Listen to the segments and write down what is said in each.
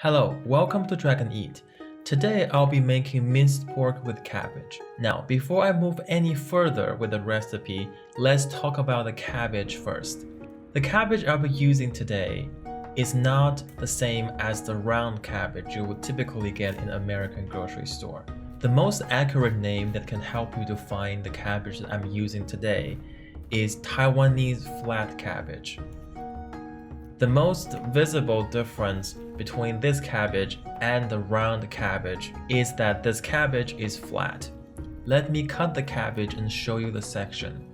Hello, welcome to Dragon Eat. Today I'll be making minced pork with cabbage. Now, before I move any further with the recipe, let's talk about the cabbage first. The cabbage I'll be using today is not the same as the round cabbage you would typically get in an American grocery store. The most accurate name that can help you to find the cabbage that I'm using today is Taiwanese Flat Cabbage. The most visible difference between this cabbage and the round cabbage is that this cabbage is flat. Let me cut the cabbage and show you the section.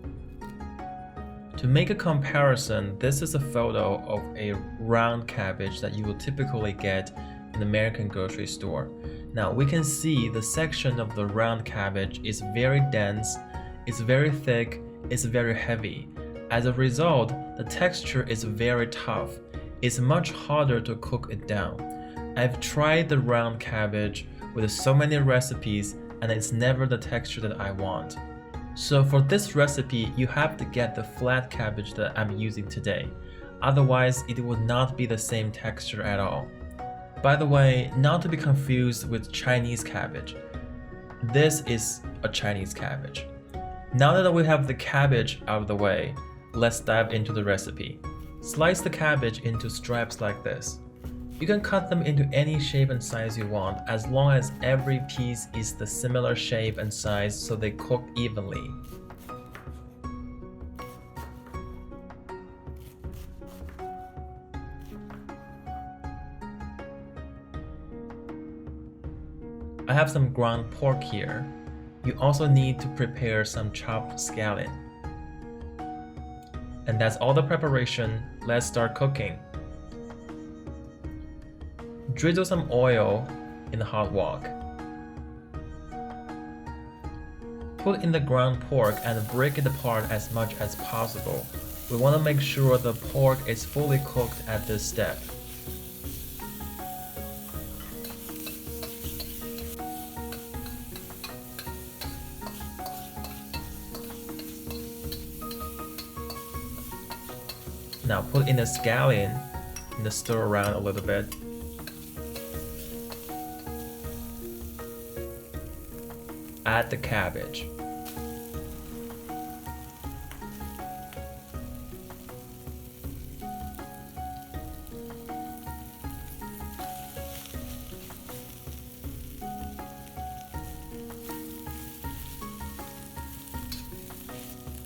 To make a comparison, this is a photo of a round cabbage that you will typically get in the American grocery store. Now we can see the section of the round cabbage is very dense, it's very thick, it's very heavy. As a result, the texture is very tough. It's much harder to cook it down. I've tried the round cabbage with so many recipes and it's never the texture that I want. So for this recipe, you have to get the flat cabbage that I'm using today. Otherwise, it would not be the same texture at all. By the way, not to be confused with Chinese cabbage. This is a Chinese cabbage. Now that we have the cabbage out of the way, let's dive into the recipe. Slice the cabbage into stripes like this. You can cut them into any shape and size you want as long as every piece is the similar shape and size so they cook evenly. I have some ground pork here. You also need to prepare some chopped scallion. And that's all the preparation. Let's start cooking. Drizzle some oil in the hot wok. Put in the ground pork and break it apart as much as possible. We want to make sure the pork is fully cooked at this step. Now put in the scallion and stir around a little bit. Add the cabbage.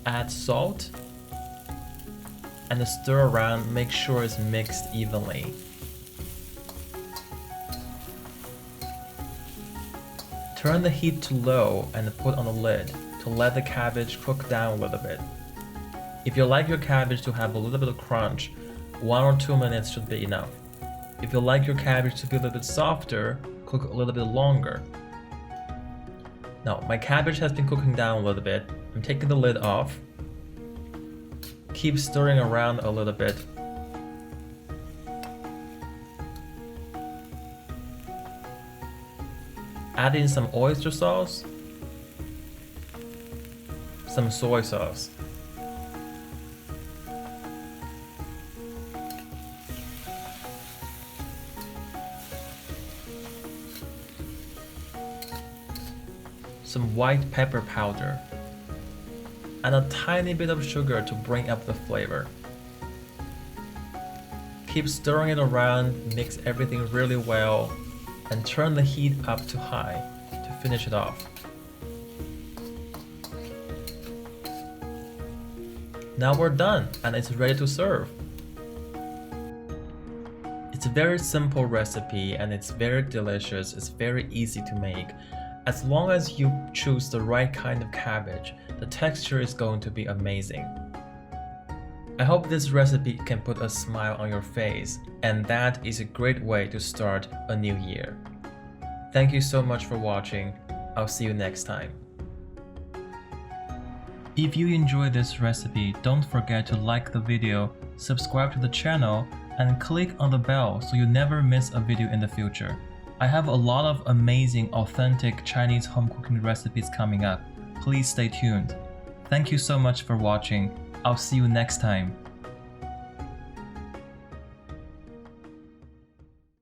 Add salt. And stir around, make sure it's mixed evenly. Turn the heat to low and put on the lid to let the cabbage cook down a little bit. If you like your cabbage to have a little bit of crunch, 1 or 2 minutes should be enough. If you like your cabbage to be a little bit softer, cook a little bit longer. Now, my cabbage has been cooking down a little bit. I'm taking the lid off. Keep stirring around a little bit. Add in some oyster sauce, some soy sauce. Some white pepper powder. And a tiny bit of sugar to bring up the flavor. Keep stirring it around, mix everything really well, and turn the heat up to high to finish it off. Now we're done and it's ready to serve. It's a very simple recipe and it's very delicious, it's very easy to make. As long as you choose the right kind of cabbage, the texture is going to be amazing. I hope this recipe can put a smile on your face, and that is a great way to start a new year. Thank you so much for watching. I'll see you next time. If you enjoyed this recipe, don't forget to like the video, subscribe to the channel, and click on the bell so you never miss a video in the future. I have a lot of amazing, authentic Chinese home cooking recipes coming up. Please stay tuned. Thank you so much for watching. I'll see you next time.